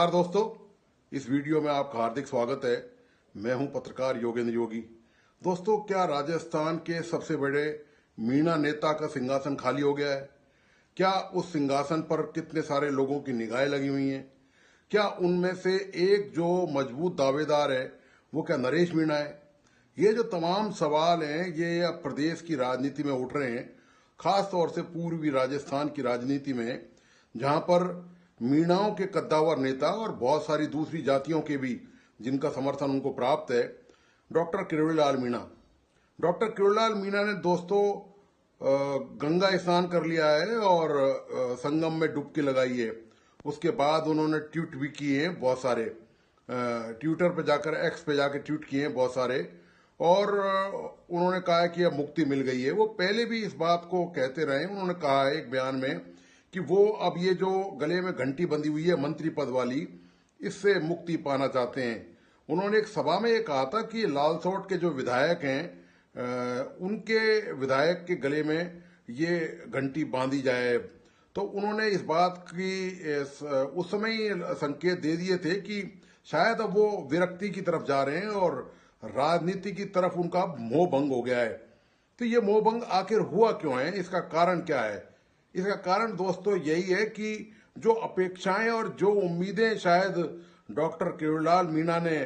नमस्कार दोस्तों, इस वीडियो में आपका हार्दिक स्वागत है। मैं हूं पत्रकार योगेंद्र योगी। दोस्तों, क्या राजस्थान के सबसे बड़े मीणा नेता का सिंहासन खाली हो गया है? क्या उस सिंहासन पर कितने सारे लोगों की निगाहें लगी हुई हैं? क्या उनमें से एक जो मजबूत दावेदार है वो क्या नरेश मीणा है? ये जो तमाम सवाल हैं ये अब प्रदेश की राजनीति में उठ रहे हैं, खास तौर से पूर्वी राजस्थान की राजनीति में, जहां पर मीणाओं के कद्दावर नेता और बहुत सारी दूसरी जातियों के भी जिनका समर्थन उनको प्राप्त है, डॉक्टर किरोड़ीलाल मीणा। डॉक्टर किरोड़ीलाल मीणा ने दोस्तों गंगा स्नान कर लिया है और संगम में डुबकी लगाई है। उसके बाद उन्होंने ट्वीट भी किए हैं बहुत सारे, ट्विटर पे जाकर, एक्स पे जाकर ट्वीट किए हैं बहुत सारे, और उन्होंने कहा है कि अब मुक्ति मिल गई है। वो पहले भी इस बात को कहते रहे। उन्होंने कहा है एक बयान में कि वो अब ये जो गले में घंटी बंधी हुई है मंत्री पद वाली, इससे मुक्ति पाना चाहते हैं। उन्होंने एक सभा में ये कहा था कि लालसोट के जो विधायक हैं उनके विधायक के गले में ये घंटी बांधी जाए। तो उन्होंने इस बात की उस समय ही संकेत दे दिए थे कि शायद अब वो विरक्ति की तरफ जा रहे हैं और राजनीति की तरफ उनका मोह भंग हो गया है। तो ये मोह भंग आखिर हुआ क्यों है? इसका कारण क्या है? इसका कारण दोस्तों यही है कि जो अपेक्षाएं और जो उम्मीदें शायद डॉक्टर किरोड़ीलाल मीणा ने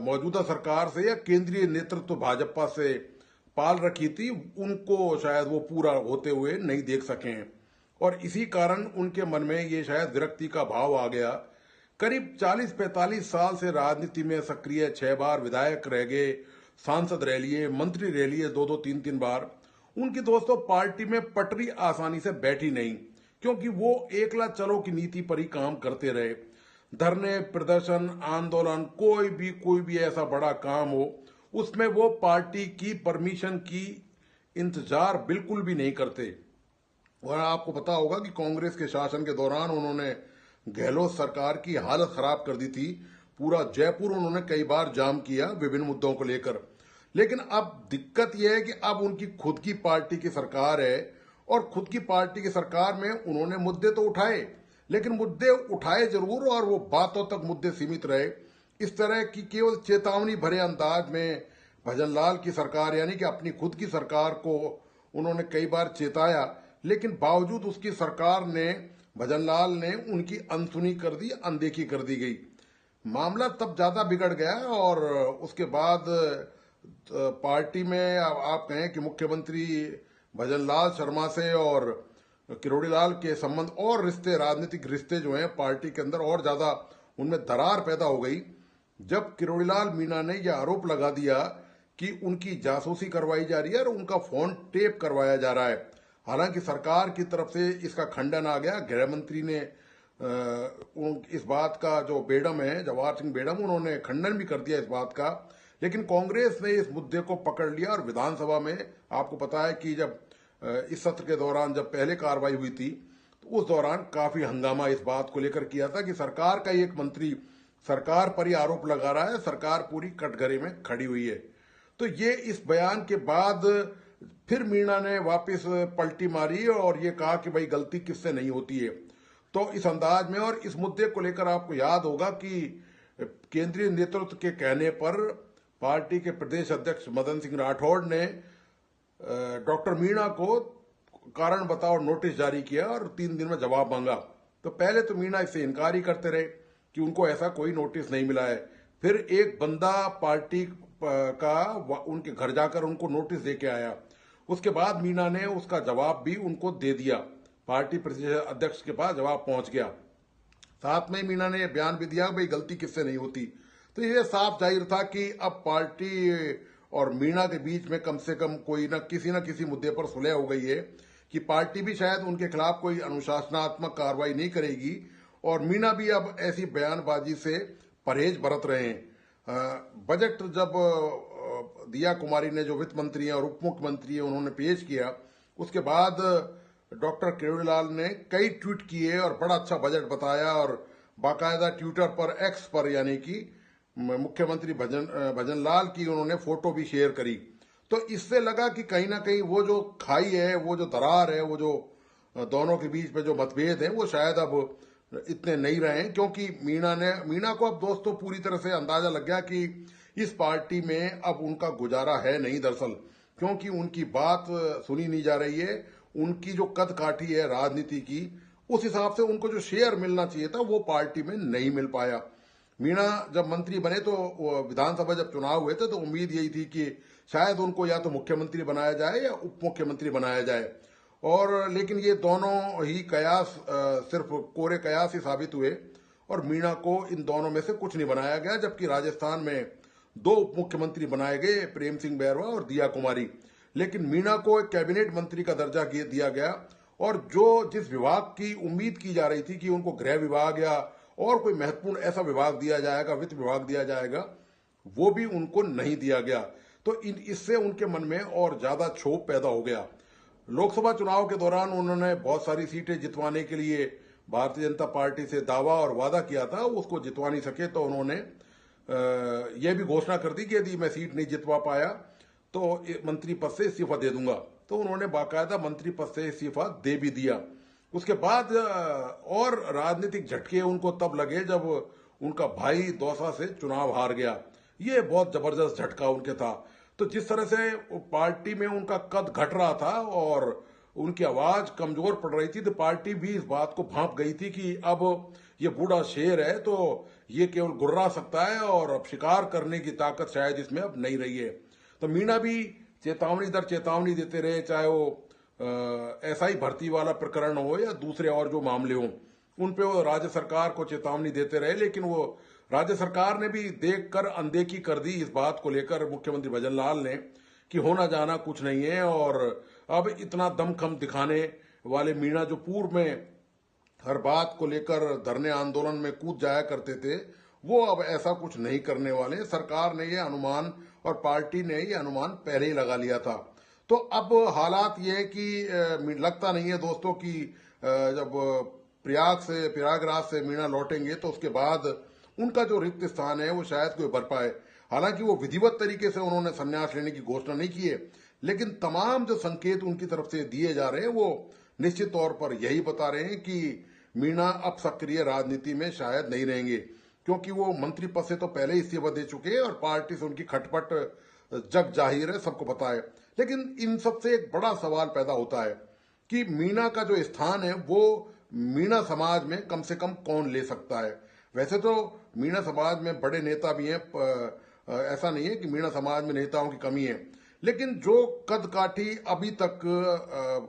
मौजूदा सरकार से या केंद्रीय नेतृत्व भाजपा से पाल रखी थी, उनको शायद वो पूरा होते हुए नहीं देख सके हैं, और इसी कारण उनके मन में ये शायद विरक्ति का भाव आ गया। करीब 40-45 साल से राजनीति में सक्रिय, 6 बार विधायक रह गए, सांसद रह लिए, मंत्री रह लिए 2-2, 3-3 बार। उनकी दोस्तों पार्टी में पटरी आसानी से बैठी नहीं, क्योंकि वो एकला चलो की नीति पर ही काम करते रहे। धरने, प्रदर्शन, आंदोलन, कोई भी ऐसा बड़ा काम हो, उसमें वो पार्टी की परमिशन की इंतजार बिल्कुल भी नहीं करते। और आपको पता होगा कि कांग्रेस के शासन के दौरान उन्होंने गहलोत सरकार की हालत खराब कर दी थी। पूरा जयपुर उन्होंने कई बार जाम किया विभिन्न मुद्दों को लेकर। लेकिन अब दिक्कत यह है कि अब उनकी खुद की पार्टी की सरकार है, और खुद की पार्टी की सरकार में उन्होंने मुद्दे तो उठाए, लेकिन मुद्दे उठाए जरूर और वो बातों तक मुद्दे सीमित रहे। इस तरह की केवल चेतावनी भरे अंदाज में भजनलाल की सरकार, यानी कि अपनी खुद की सरकार को उन्होंने कई बार चेताया, लेकिन बावजूद उसकी सरकार ने, भजनलाल ने उनकी अनसुनी कर दी, अनदेखी कर दी गई। मामला तब ज्यादा बिगड़ गया और उसके बाद पार्टी में आप कहें कि मुख्यमंत्री भजनलाल शर्मा से और किरोड़ीलाल के संबंध और रिश्ते, राजनीतिक रिश्ते जो हैं पार्टी के अंदर, और ज्यादा उनमें दरार पैदा हो गई जब किरोड़ीलाल मीणा ने यह आरोप लगा दिया कि उनकी जासूसी करवाई जा रही है और उनका फोन टेप करवाया जा रहा है। हालांकि सरकार की तरफ से इसका खंडन आ गया। गृह मंत्री ने इस बात का, जो बेडम है जवाहर सिंह बेडम, उन्होंने खंडन भी कर दिया इस बात का। लेकिन कांग्रेस ने इस मुद्दे को पकड़ लिया और विधानसभा में आपको पता है कि जब इस सत्र के दौरान जब पहले कार्रवाई हुई थी तो उस दौरान काफी हंगामा इस बात को लेकर किया था कि सरकार का एक मंत्री सरकार पर ही आरोप लगा रहा है, सरकार पूरी कटघरे में खड़ी हुई है। तो ये इस बयान के बाद फिर मीणा ने वापस पलटी मारी और ये कहा कि भाई गलती किससे नहीं होती है। तो इस अंदाज में और इस मुद्दे को लेकर आपको याद होगा कि केंद्रीय नेतृत्व के कहने पर पार्टी के प्रदेश अध्यक्ष मदन सिंह राठौड़ ने डॉक्टर मीणा को कारण बताओ नोटिस जारी किया और 3 दिन में जवाब मांगा। तो पहले तो मीणा इससे इनकार ही करते रहे कि उनको ऐसा कोई नोटिस नहीं मिला है। फिर एक बंदा पार्टी का उनके घर जाकर उनको नोटिस दे के आया। उसके बाद मीणा ने उसका जवाब भी उनको दे दिया, पार्टी प्रदेश अध्यक्ष के पास जवाब पहुंच गया। साथ में मीणा ने यह बयान भी दिया भाई गलती किससे नहीं होती। तो ये साफ जाहिर था कि अब पार्टी और मीणा के बीच में कम से कम कोई न किसी मुद्दे पर सुलह हो गई है कि पार्टी भी शायद उनके खिलाफ कोई अनुशासनात्मक कार्रवाई नहीं करेगी और मीणा भी अब ऐसी बयानबाजी से परहेज बरत रहे हैं। बजट जब दिया कुमारी ने, जो वित्त मंत्री हैं और उप मुख्यमंत्री हैं, उन्होंने पेश किया, उसके बाद डॉक्टर किरोड़ीलाल ने कई ट्वीट किए और बड़ा अच्छा बजट बताया और बाकायदा ट्विटर पर, एक्स पर, यानी कि मुख्यमंत्री भजनलाल की उन्होंने फोटो भी शेयर करी। तो इससे लगा कि कहीं ना कहीं वो जो खाई है, वो जो दरार है, वो जो दोनों के बीच में जो मतभेद है, वो शायद अब इतने नहीं रहे हैं, क्योंकि मीणा को अब दोस्तों पूरी तरह से अंदाजा लग गया कि इस पार्टी में अब उनका गुजारा है नहीं दरअसल, क्योंकि उनकी बात सुनी नहीं जा रही है। उनकी जो कद काठी है राजनीति की, उस हिसाब से उनको जो शेयर मिलना चाहिए था वो पार्टी में नहीं मिल पाया। मीणा जब मंत्री बने तो विधानसभा जब चुनाव हुए थे तो उम्मीद यही थी कि शायद उनको या तो मुख्यमंत्री बनाया जाए या उप मुख्यमंत्री बनाया जाए, और लेकिन ये दोनों ही कयास सिर्फ कोरे कयास ही साबित हुए और मीणा को इन दोनों में से कुछ नहीं बनाया गया। जबकि राजस्थान में दो उप मुख्यमंत्री बनाए गए, प्रेम सिंह बैरवा और दिया कुमारी, लेकिन मीणा को एक कैबिनेट मंत्री का दर्जा दिया गया। और जो जिस विभाग की उम्मीद की जा रही थी कि उनको गृह विभाग या और कोई महत्वपूर्ण ऐसा विभाग दिया जाएगा, वित्त विभाग दिया जाएगा, वो भी उनको नहीं दिया गया। तो इससे उनके मन में और ज्यादा क्षोभ पैदा हो गया। लोकसभा चुनाव के दौरान उन्होंने बहुत सारी सीटें जितवाने के लिए भारतीय जनता पार्टी से दावा और वादा किया था, उसको जितवा नहीं सके तो उन्होंने यह भी घोषणा कर दी कि यदि मैं सीट नहीं जितवा पाया तो मंत्री पद से इस्तीफा दे दूंगा। तो उन्होंने बाकायदा मंत्री पद से इस्तीफा दे भी दिया। उसके बाद और राजनीतिक झटके उनको तब लगे जब उनका भाई दौसा से चुनाव हार गया। ये बहुत जबरदस्त झटका उनके था। तो जिस तरह से पार्टी में उनका कद घट रहा था और उनकी आवाज कमजोर पड़ रही थी, तो पार्टी भी इस बात को भांप गई थी कि अब ये बूढ़ा शेर है तो ये केवल गुर्रा सकता है और अब शिकार करने की ताकत शायद इसमें अब नहीं रही है। तो मीणा भी चेतावनी दर चेतावनी देते रहे, चाहे वो एसआई भर्ती वाला प्रकरण हो या दूसरे और जो मामले हों, उन पे वो राज्य सरकार को चेतावनी देते रहे। लेकिन वो राज्य सरकार ने भी देखकर अनदेखी कर दी इस बात को लेकर, मुख्यमंत्री भजनलाल ने, कि होना जाना कुछ नहीं है। और अब इतना दमखम दिखाने वाले मीणा जो पूर्व में हर बात को लेकर धरने आंदोलन में कूद जाया करते थे, वो अब ऐसा कुछ नहीं करने वाले। सरकार ने ये अनुमान और पार्टी ने ये अनुमान पहले ही लगा लिया था। तो अब हालात ये है कि लगता नहीं है दोस्तों कि जब प्रयागराज से मीणा लौटेंगे तो उसके बाद उनका जो रिक्त स्थान है वो शायद कोई भर पाए। हालांकि वो विधिवत तरीके से उन्होंने संन्यास लेने की घोषणा नहीं की है, लेकिन तमाम जो संकेत उनकी तरफ से दिए जा रहे हैं वो निश्चित तौर पर यही बता रहे हैं कि मीणा अब सक्रिय राजनीति में शायद नहीं रहेंगे, क्योंकि वो मंत्री पद से तो पहले ही इस्तीफा दे चुके हैं और पार्टी से उनकी खटपट जग जाहिर है, सबको पता है। लेकिन इन सबसे एक बड़ा सवाल पैदा होता है कि मीणा का जो स्थान है वो मीणा समाज में कम से कम कौन ले सकता है। वैसे तो मीणा समाज में बड़े नेता भी हैं, ऐसा नहीं है कि मीणा समाज में नेताओं की कमी है, लेकिन जो कद काठी अभी तक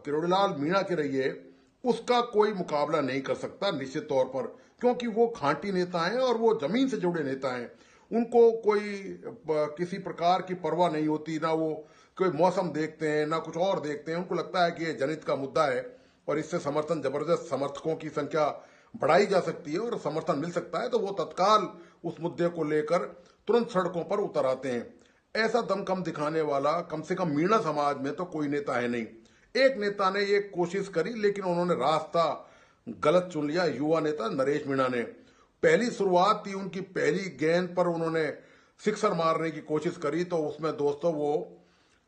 किरोड़ीलाल मीणा की रही है उसका कोई मुकाबला नहीं कर सकता निश्चित तौर पर, क्योंकि वो खांटी नेता हैं और वो जमीन से जुड़े नेता हैं। उनको कोई किसी प्रकार की परवाह नहीं होती, ना वो कोई मौसम देखते हैं ना कुछ और देखते हैं। उनको लगता है कि ये जनहित का मुद्दा है और इससे समर्थन जबरदस्त समर्थकों की संख्या बढ़ाई जा सकती है और समर्थन मिल सकता है, तो वो तत्काल उस मुद्दे को लेकर तुरंत सड़कों पर उतर आते हैं। ऐसा दमखम दिखाने वाला कम से कम मीणा समाज में तो कोई नेता है नहीं। एक नेता ने ये कोशिश करी लेकिन उन्होंने रास्ता गलत चुन लिया। युवा नेता नरेश मीणा ने पहली शुरुआत थी उनकी, पहली गेंद पर उन्होंने सिक्सर मारने की कोशिश करी तो उसमें दोस्तों वो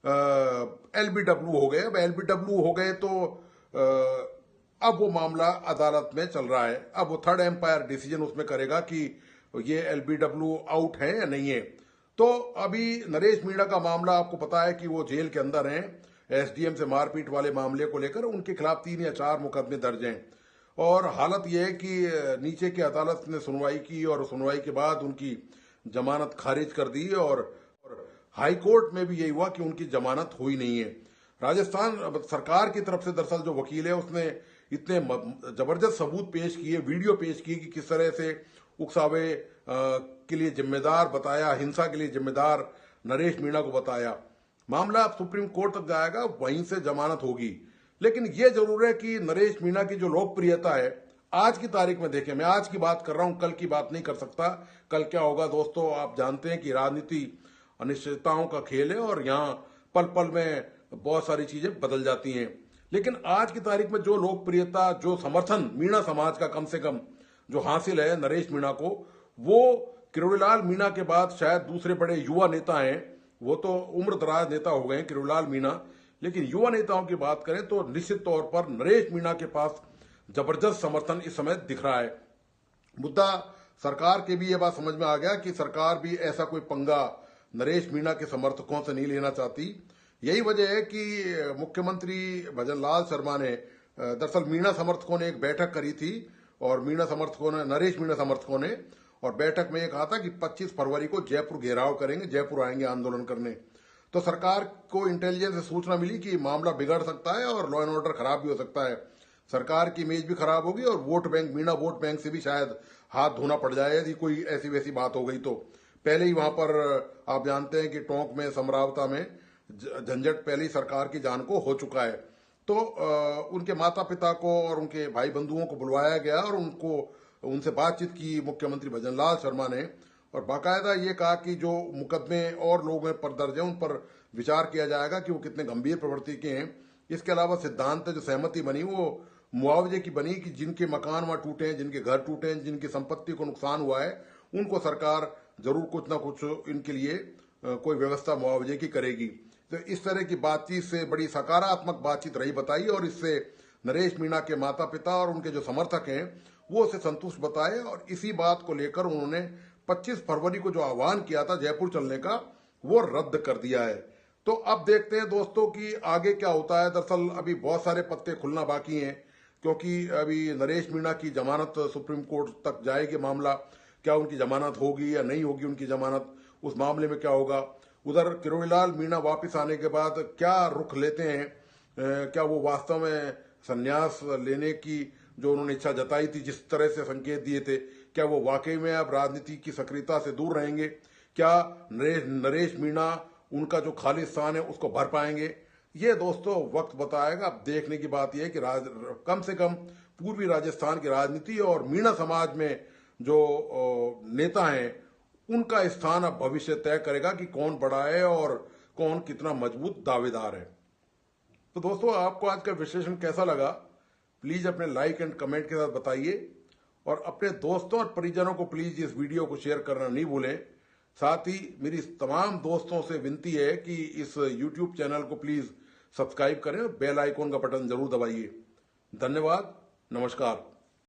एलबीडब्ल्यू हो गए। अब एलबीडब्ल्यू हो गए तो अब वो मामला अदालत में चल रहा है। अब वो थर्ड एम्पायर डिसीजन उसमें करेगा कि ये एलबीडब्ल्यू आउट है या नहीं है। तो अभी नरेश मीणा का मामला आपको पता है कि वो जेल के अंदर हैं। एसडीएम से मारपीट वाले मामले को लेकर उनके खिलाफ 3 या 4 मुकदमे दर्ज हैं और हालत यह है कि नीचे की अदालत ने सुनवाई की और सुनवाई के बाद उनकी जमानत खारिज कर दी और हाई कोर्ट में भी यही हुआ कि उनकी जमानत हुई नहीं है। राजस्थान सरकार की तरफ से दरअसल जो वकील है उसने इतने जबरदस्त सबूत पेश किए, वीडियो पेश किए कि किस तरह से उकसावे के लिए जिम्मेदार बताया, हिंसा के लिए जिम्मेदार नरेश मीणा को बताया। मामला अब सुप्रीम कोर्ट तक जाएगा, वहीं से जमानत होगी। लेकिन यह जरूर है कि नरेश मीणा की जो लोकप्रियता है आज की तारीख में देखें, मैं आज की बात कर रहा हूं, कल की बात नहीं कर सकता। कल क्या होगा दोस्तों, आप जानते हैं कि राजनीति अनिश्चितताओं का खेल है और यहाँ पल पल में बहुत सारी चीजें बदल जाती हैं। लेकिन आज की तारीख में जो लोकप्रियता, जो समर्थन मीणा समाज का कम से कम जो हासिल है नरेश मीणा को, वो किरोड़ीलाल मीणा के बाद शायद दूसरे बड़े युवा नेता हैं। वो तो उम्रदराज नेता हो गए हैं किरोड़ीलाल मीणा, लेकिन युवा नेताओं की बात करें तो निश्चित तौर पर नरेश मीणा के पास जबरदस्त समर्थन इस समय दिख रहा है। मुद्दा सरकार के भी ये बात समझ में आ गया कि सरकार भी ऐसा कोई पंगा नरेश मीणा के समर्थकों से नहीं लेना चाहती। यही वजह है कि मुख्यमंत्री भजनलाल शर्मा ने दरअसल मीणा समर्थकों ने एक बैठक करी थी और नरेश मीणा समर्थकों ने, और बैठक में ये कहा था कि 25 फरवरी को जयपुर घेराव करेंगे, जयपुर आएंगे आंदोलन करने। तो सरकार को इंटेलिजेंस से सूचना मिली कि मामला बिगड़ सकता है और लॉ एंड ऑर्डर खराब भी हो सकता है, सरकार की इमेज भी खराब होगी और vote bank, Meena vote bank से भी शायद हाथ धोना पड़ जाए यदि कोई ऐसी वैसी बात हो गई तो। पहले ही वहां पर आप जानते हैं कि टोंक में, समरावता में झंझट पहले ही सरकार की जान को हो चुका है। तो उनके माता पिता को और उनके भाई बंधुओं को बुलवाया गया और उनसे बातचीत की मुख्यमंत्री भजनलाल शर्मा ने, और बाकायदा ये कहा कि जो मुकदमे और लोग में पर दर्ज हैं उन पर विचार किया जाएगा कि वो कितने गंभीर प्रवृत्ति के हैं। इसके अलावा सिद्धांत जो सहमति बनी वो मुआवजे की बनी कि जिनके मकान वहां टूटे हैं, जिनके घर टूटे हैं, जिनकी संपत्ति को नुकसान हुआ है, उनको सरकार जरूर कुछ ना कुछ इनके लिए कोई व्यवस्था मुआवजे की करेगी। तो इस तरह की बातचीत से बड़ी सकारात्मक बातचीत रही बताई और इससे नरेश मीणा के माता पिता और उनके जो समर्थक हैं वो उसे संतुष्ट बताए और इसी बात को लेकर उन्होंने 25 फरवरी को जो आह्वान किया था जयपुर चलने का वो रद्द कर दिया है। तो अब देखते हैं दोस्तों कि आगे क्या होता है। दरअसल अभी बहुत सारे पत्ते खुलना बाकी हैं क्योंकि अभी नरेश मीणा की जमानत सुप्रीम कोर्ट तक जाएगी मामला, क्या उनकी जमानत होगी या नहीं होगी उनकी जमानत, उस मामले में क्या होगा। उधर किरोड़ीलाल मीणा वापस आने के बाद क्या रुख लेते हैं, क्या वो वास्तव में संन्यास लेने की जो उन्होंने इच्छा जताई थी, जिस तरह से संकेत दिए थे, क्या वो वाकई में अब राजनीति की सक्रियता से दूर रहेंगे, क्या नरेश मीणा उनका जो खाली स्थान है उसको भर पाएंगे, ये दोस्तों वक्त बताएगा। अब देखने की बात यह है कि कम से कम पूर्वी राजस्थान की राजनीति और मीणा समाज में जो नेता हैं उनका स्थान अब भविष्य तय करेगा कि कौन बड़ा है और कौन कितना मजबूत दावेदार है। तो दोस्तों आपको आज का विश्लेषण कैसा लगा, प्लीज अपने लाइक एंड कमेंट के साथ बताइए और अपने दोस्तों और परिजनों को प्लीज इस वीडियो को शेयर करना नहीं भूलें। साथ ही मेरी तमाम दोस्तों से विनती है कि इस YouTube चैनल को प्लीज सब्सक्राइब करें और बेल आइकॉन का बटन जरूर दबाइए। धन्यवाद, नमस्कार।